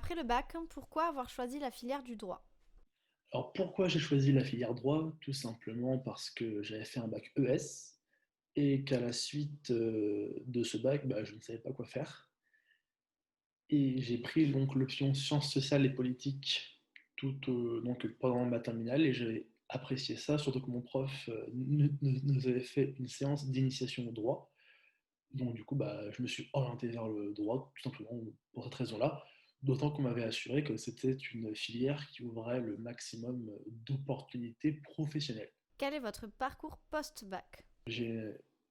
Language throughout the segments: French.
Après le bac, pourquoi avoir choisi la filière du droit? Alors pourquoi j'ai choisi la filière droit? Tout simplement parce que j'avais fait un bac ES et qu'à la suite de ce bac, je ne savais pas quoi faire. Et j'ai pris donc l'option sciences sociales et politiques donc pendant ma terminale et j'ai apprécié ça, surtout que mon prof nous avait fait une séance d'initiation au droit. Donc du coup, je me suis orienté vers le droit, tout simplement pour cette raison-là. D'autant qu'on m'avait assuré que c'était une filière qui ouvrait le maximum d'opportunités professionnelles. Quel est votre parcours post-bac? J'ai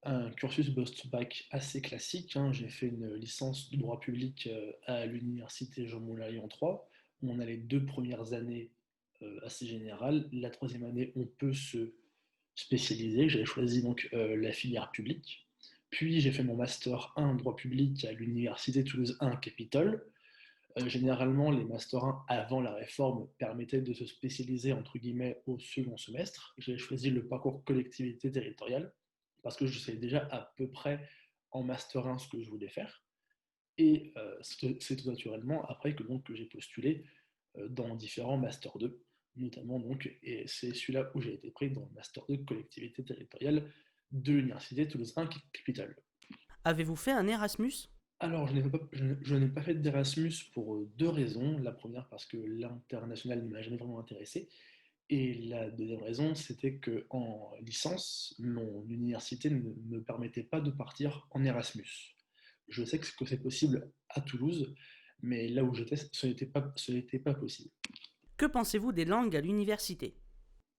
un cursus post-bac assez classique, hein. J'ai fait une licence de droit public à l'université Jean Moulin Lyon 3. On a les 2 premières années assez générales. La troisième année, on peut se spécialiser. J'avais choisi donc la filière publique. Puis j'ai fait mon master 1 droit public à l'université Toulouse 1 Capitole. Généralement, les Master 1 avant la réforme permettaient de se spécialiser entre guillemets au second semestre. J'ai choisi le parcours collectivité territoriale parce que je savais déjà à peu près en Master 1 ce que je voulais faire. Et c'est tout naturellement après que j'ai postulé dans différents Master 2, notamment donc, et c'est celui-là où j'ai été pris dans le Master 2 collectivité territoriale de l'Université Toulouse 1 Capitale. Avez-vous fait un Erasmus? Alors, je n'ai pas fait d'Erasmus pour 2 raisons. La première, parce que l'international ne m'a jamais vraiment intéressé. Et la deuxième raison, c'était qu'en licence, mon université ne me permettait pas de partir en Erasmus. Je sais que c'est possible à Toulouse, mais là où j'étais, ce n'était pas possible. Que pensez-vous des langues à l'université?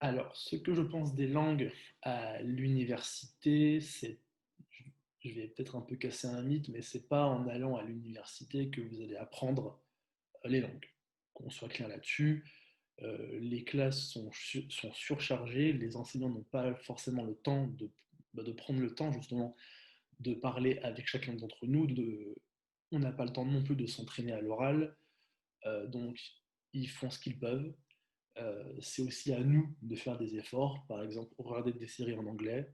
Alors, ce que je pense des langues à l'université, je vais peut-être un peu casser un mythe, mais c'est pas en allant à l'université que vous allez apprendre les langues. Qu'on soit clair là-dessus, les classes sont surchargées, les enseignants n'ont pas forcément le temps de prendre le temps justement de parler avec chacun d'entre nous, on n'a pas le temps non plus de s'entraîner à l'oral, donc ils font ce qu'ils peuvent. C'est aussi à nous de faire des efforts, par exemple regarder des séries en anglais,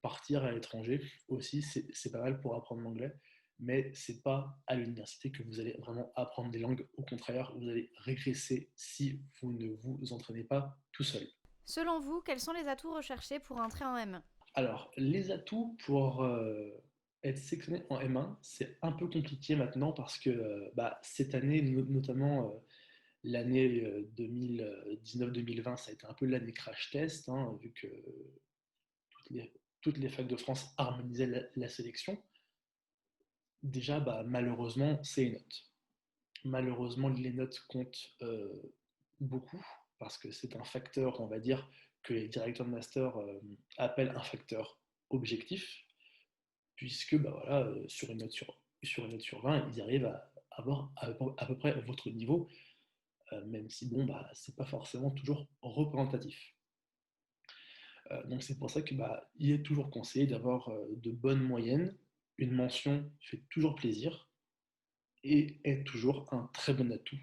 partir à l'étranger aussi, c'est pas mal pour apprendre l'anglais, mais c'est pas à l'université que vous allez vraiment apprendre des langues. Au contraire, vous allez régresser si vous ne vous entraînez pas tout seul. Selon vous, quels sont les atouts recherchés pour entrer en M1? Alors, les atouts pour être sélectionné en M1, c'est un peu compliqué maintenant parce que cette année, notamment l'année 2019-2020, ça a été un peu l'année crash test, hein, vu que toutes les, toutes les facs de France harmonisaient la sélection. Déjà, malheureusement, c'est les notes. Malheureusement, les notes comptent beaucoup parce que c'est un facteur, on va dire, que les directeurs de master appellent un facteur objectif, puisque sur une note sur 20, ils arrivent à avoir à peu près votre niveau, même si bon, c'est pas forcément toujours représentatif. Donc c'est pour ça que il est toujours conseillé d'avoir de bonnes moyennes. Une mention fait toujours plaisir et est toujours un très bon atout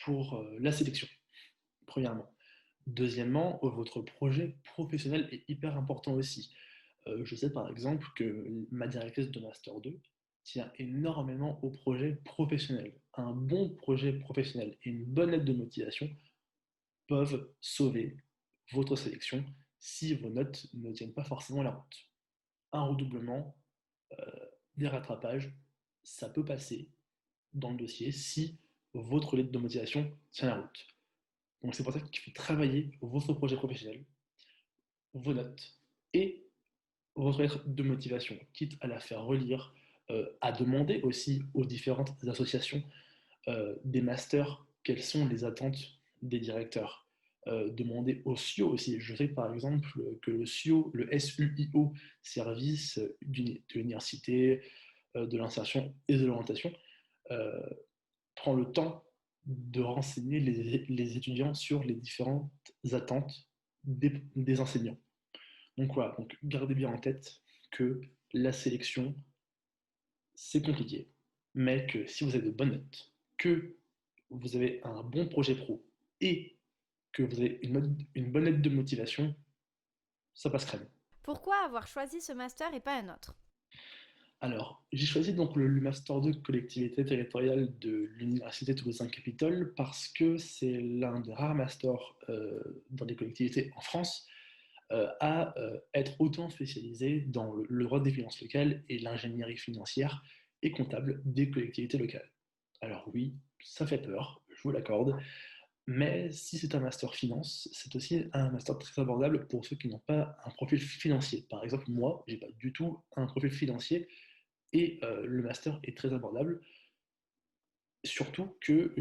pour la sélection, premièrement. Deuxièmement, votre projet professionnel est hyper important aussi. Je sais par exemple que ma directrice de Master 2 tient énormément au projet professionnel. Un bon projet professionnel et une bonne lettre de motivation peuvent sauver votre sélection si vos notes ne tiennent pas forcément la route. Un redoublement, des rattrapages, ça peut passer dans le dossier si votre lettre de motivation tient la route. Donc c'est pour ça qu'il faut travailler votre projet professionnel, vos notes et votre lettre de motivation, quitte à la faire relire, à demander aussi aux différentes associations des masters quelles sont les attentes des directeurs. Demander au SIO aussi. Je sais par exemple que le SIO, le SUIO, service de l'université, de l'insertion et de l'orientation, euh, prend le temps de renseigner les étudiants sur les différentes attentes des enseignants. Donc voilà, donc gardez bien en tête que la sélection, c'est compliqué, mais que si vous avez de bonnes notes, que vous avez un bon projet pro et que vous avez une bonne lettre de motivation, ça passe crème. Pourquoi avoir choisi ce master et pas un autre? Alors, j'ai choisi donc le Master 2 collectivité territoriale de l'Université Toulousain-Capitole parce que c'est l'un des rares masters dans les collectivités en France à être autant spécialisé dans le droit des finances locales et l'ingénierie financière et comptable des collectivités locales. Alors oui, ça fait peur, je vous l'accorde, mais si c'est un master finance, c'est aussi un master très abordable pour ceux qui n'ont pas un profil financier. Par exemple, moi, j'ai pas du tout un profil financier et le master est très abordable. Surtout que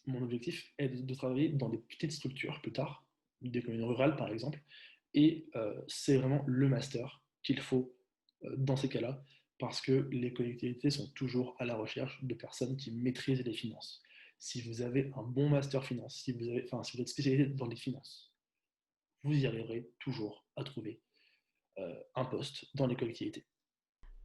mon objectif est de travailler dans des petites structures plus tard, des communes rurales par exemple, et c'est vraiment le master qu'il faut dans ces cas-là, parce que les collectivités sont toujours à la recherche de personnes qui maîtrisent les finances. Si vous avez un bon master finance, si vous êtes spécialisé dans les finances, vous y arriverez toujours à trouver un poste dans les collectivités.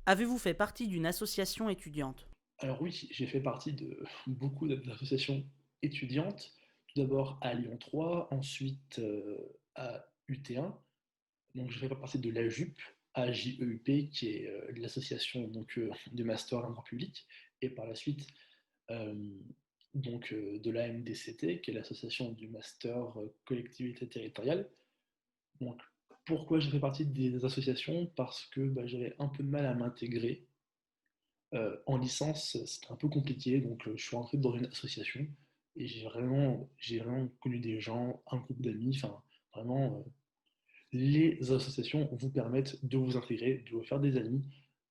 Avez-vous fait partie d'une association étudiante? Alors oui, j'ai fait partie de beaucoup d'associations étudiantes. Tout d'abord à Lyon 3, ensuite à UT1. Donc je fais partie de l'AJUP, AJEUP, qui est l'association de master en droit public, et par la suite euh, de l'AMDCT, qui est l'association du master collectivité territoriale. Donc pourquoi j'ai fait partie des associations? Parce que j'avais un peu de mal à m'intégrer en licence, c'était un peu compliqué, donc je suis rentré dans une association et j'ai vraiment connu des gens, un groupe d'amis, enfin vraiment, les associations vous permettent de vous intégrer, de vous faire des amis,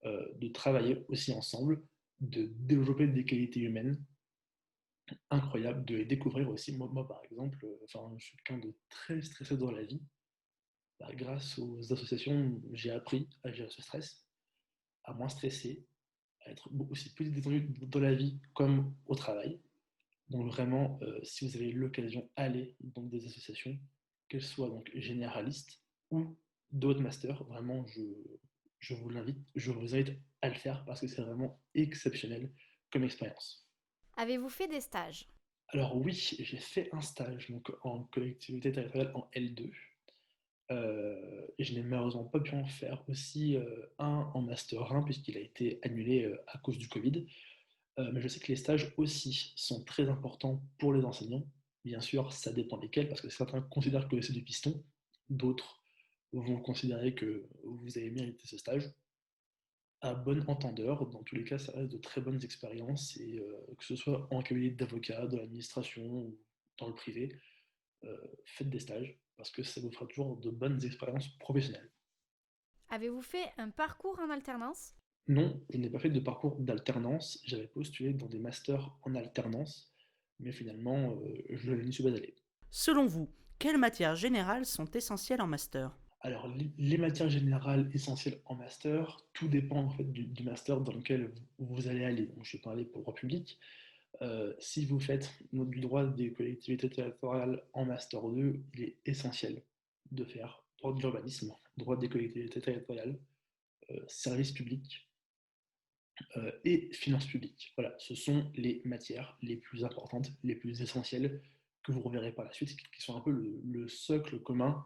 de travailler aussi ensemble, de développer des qualités humaines incroyables, de les découvrir aussi. Moi par exemple, je suis quelqu'un de très stressé dans la vie. Grâce aux associations, j'ai appris à gérer ce stress, à moins stresser, à être aussi plus détendu dans la vie comme au travail. Donc vraiment, si vous avez l'occasion, allez dans des associations, qu'elles soient donc généralistes ou d'autres masters. Vraiment, je vous invite à le faire parce que c'est vraiment exceptionnel comme expérience. Avez-vous fait des stages? Alors oui, j'ai fait un stage donc, en collectivité territoriale en L2. Et je n'ai malheureusement pas pu en faire aussi un en Master 1 puisqu'il a été annulé à cause du Covid. Mais je sais que les stages aussi sont très importants pour les enseignants. Bien sûr, ça dépend desquels, parce que certains considèrent que c'est du piston, d'autres vont considérer que vous avez mérité ce stage. À bon entendeur, dans tous les cas, ça reste de très bonnes expériences, et que ce soit en cabinet d'avocat, dans l'administration ou dans le privé, faites des stages, parce que ça vous fera toujours de bonnes expériences professionnelles. Avez-vous fait un parcours en alternance? Non, je n'ai pas fait de parcours d'alternance. J'avais postulé dans des masters en alternance, mais finalement, je n'y suis pas allé. Selon vous, quelles matières générales sont essentielles en master? Alors, les matières générales essentielles en master, tout dépend en fait du master dans lequel vous allez aller. Donc, je vais parler pour le droit public. Si vous faites du droit des collectivités territoriales en master 2, il est essentiel de faire droit de l'urbanisme, droit des collectivités territoriales, service public, et finances publiques. Voilà, ce sont les matières les plus importantes, les plus essentielles que vous reverrez par la suite, qui sont un peu le socle commun,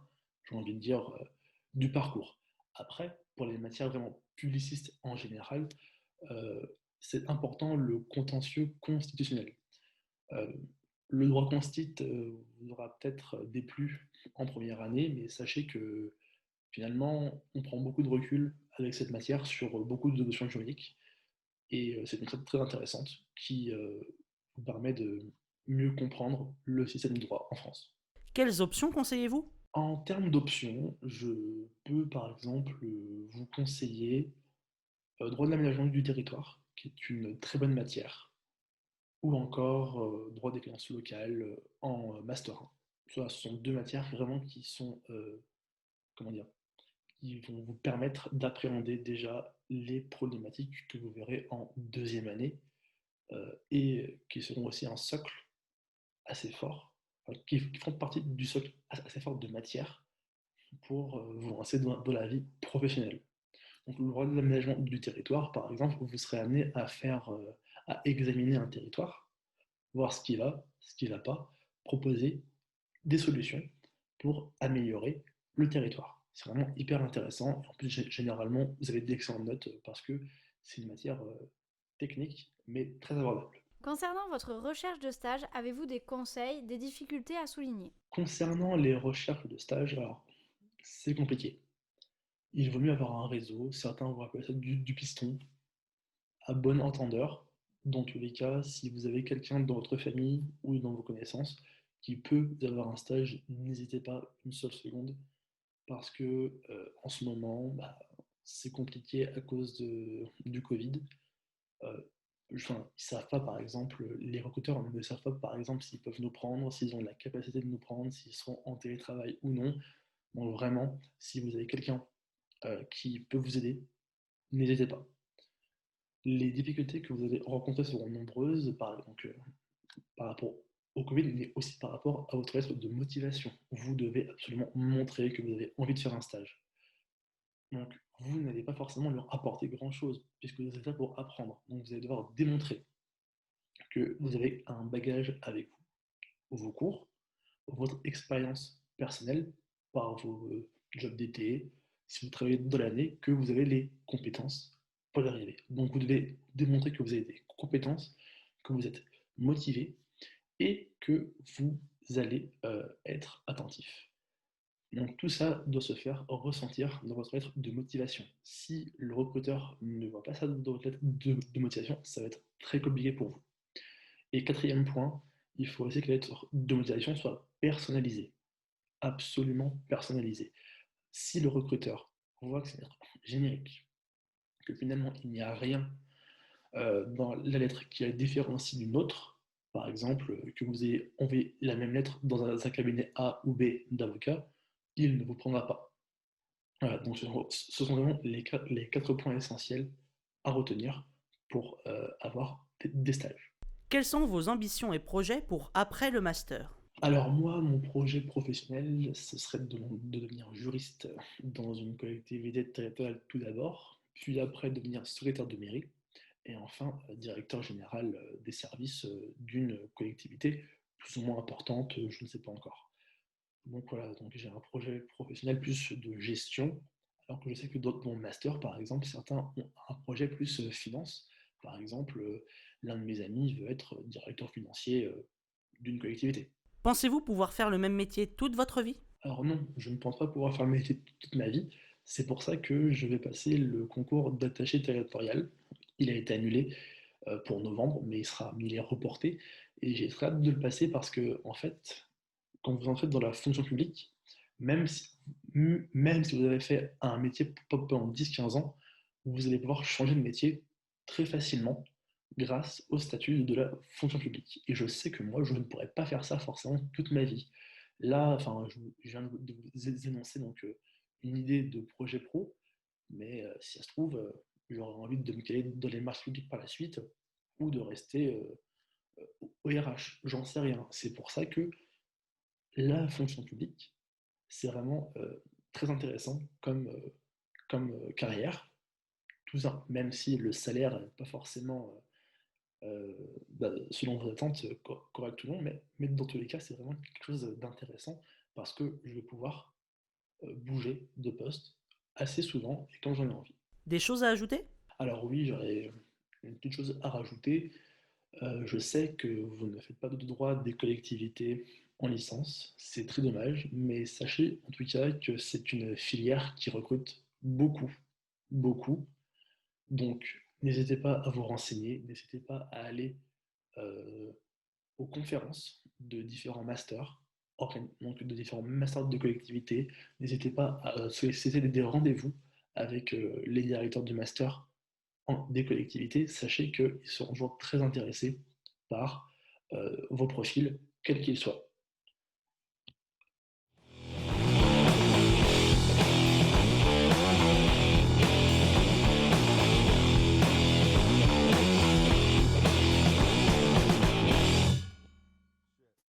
j'ai envie de dire, du parcours. Après, pour les matières vraiment publicistes en général, euh, c'est important le contentieux constitutionnel. Euh, le droit constit vous aura peut-être déplu en première année, mais sachez que finalement, on prend beaucoup de recul avec cette matière sur beaucoup de notions juridiques. Et c'est une méthode très intéressante qui vous permet de mieux comprendre le système du droit en France. Quelles options conseillez-vous? En termes d'options, je peux par exemple vous conseiller droit de l'aménagement du territoire, qui est une très bonne matière, ou encore droit des finances locales en Master 1. Ce sont deux matières vraiment qui sont, comment dire, qui vont vous permettre d'appréhender déjà les problématiques que vous verrez en deuxième année et qui seront aussi un socle assez fort, qui font partie du socle assez fort de matière pour vous lancer dans la vie professionnelle. Donc, le droit de l'aménagement du territoire, par exemple, vous serez amené à examiner un territoire, voir ce qui va pas, proposer des solutions pour améliorer le territoire. C'est vraiment hyper intéressant. En plus, généralement, vous avez d'excellentes notes parce que C'est une matière technique, mais très abordable. Concernant votre recherche de stage, avez-vous des conseils, des difficultés à souligner? Concernant les recherches de stage, alors c'est compliqué. Il vaut mieux avoir un réseau, certains vont appeler ça du piston, à bon entendeur. Dans tous les cas, si vous avez quelqu'un dans votre famille ou dans vos connaissances qui peut vous avoir un stage, n'hésitez pas une seule seconde, parce que en ce moment, c'est compliqué à cause du Covid. Euh, enfin, ils savent pas, par exemple, les recruteurs ne savent pas, par exemple, s'ils peuvent nous prendre, s'ils ont la capacité de nous prendre, s'ils seront en télétravail ou non. Donc vraiment, si vous avez quelqu'un qui peut vous aider, n'hésitez pas. Les difficultés que vous allez rencontrer seront nombreuses par rapport au Covid, mais aussi par rapport à votre lettre de motivation. Vous devez absolument montrer que vous avez envie de faire un stage. Donc, vous n'allez pas forcément leur apporter grand-chose, puisque vous êtes là pour apprendre. Donc, vous allez devoir démontrer que vous avez un bagage avec vous, vos cours, votre expérience personnelle par vos jobs d'été, si vous travaillez dans l'année, que vous avez les compétences pour y arriver. Donc, vous devez démontrer que vous avez des compétences, que vous êtes motivé et que vous allez être attentif. Donc tout ça doit se faire ressentir dans votre lettre de motivation. Si le recruteur ne voit pas ça dans votre lettre de motivation, ça va être très compliqué pour vous. Et quatrième point, il faut aussi que la lettre de motivation soit personnalisée, absolument personnalisée. Si le recruteur voit que c'est une lettre générique, que finalement il n'y a rien dans la lettre qui la différencie d'une autre, par exemple, que vous ayez envoyé la même lettre dans un cabinet A ou B d'avocat, il ne vous prendra pas. Voilà, donc ce sont vraiment les quatre points essentiels à retenir pour avoir des stages. Quelles sont vos ambitions et projets pour après le master? Alors moi, mon projet professionnel, ce serait de devenir juriste dans une collectivité territoriale tout d'abord, puis après devenir secrétaire de mairie, et enfin directeur général des services d'une collectivité plus ou moins importante, je ne sais pas encore. Donc voilà, donc j'ai un projet professionnel plus de gestion, alors que je sais que d'autres, dans mon master par exemple, certains ont un projet plus finance. Par exemple, l'un de mes amis veut être directeur financier d'une collectivité. Pensez-vous pouvoir faire le même métier toute votre vie? Alors non, je ne pense pas pouvoir faire le métier toute ma vie. C'est pour ça que je vais passer le concours d'attaché territorial. Il a été annulé pour novembre, mais il est reporté. Et j'ai très hâte de le passer parce que, en fait, quand vous entrez dans la fonction publique, même si, même si vous avez fait un métier pendant 10-15 ans, vous allez pouvoir changer de métier très facilement grâce au statut de la fonction publique. Et je sais que moi, je ne pourrais pas faire ça forcément toute ma vie. Là, enfin, je viens de vous énoncer donc une idée de projet pro, mais si ça se trouve, j'aurais envie de me caler dans les marches publiques par la suite ou de rester au RH. J'en sais rien. C'est pour ça que la fonction publique, c'est vraiment très intéressant comme carrière. Tout ça, même si le salaire n'est pas forcément selon vos attentes correct ou non, mais dans tous les cas, c'est vraiment quelque chose d'intéressant parce que je vais pouvoir bouger de poste assez souvent et quand j'en ai envie. Des choses à ajouter? Alors oui, j'aurais une petite chose à rajouter. Je sais que vous ne faites pas de droit des collectivités en licence, c'est très dommage, mais sachez en tout cas que c'est une filière qui recrute beaucoup, beaucoup. Donc n'hésitez pas à vous renseigner, n'hésitez pas à aller euh, aux conférences de différents masters, donc de différents masters de collectivité. N'hésitez pas à solliciter des rendez-vous avec les directeurs du master des collectivités. Sachez qu'ils seront toujours très intéressés par vos profils, quels qu'ils soient.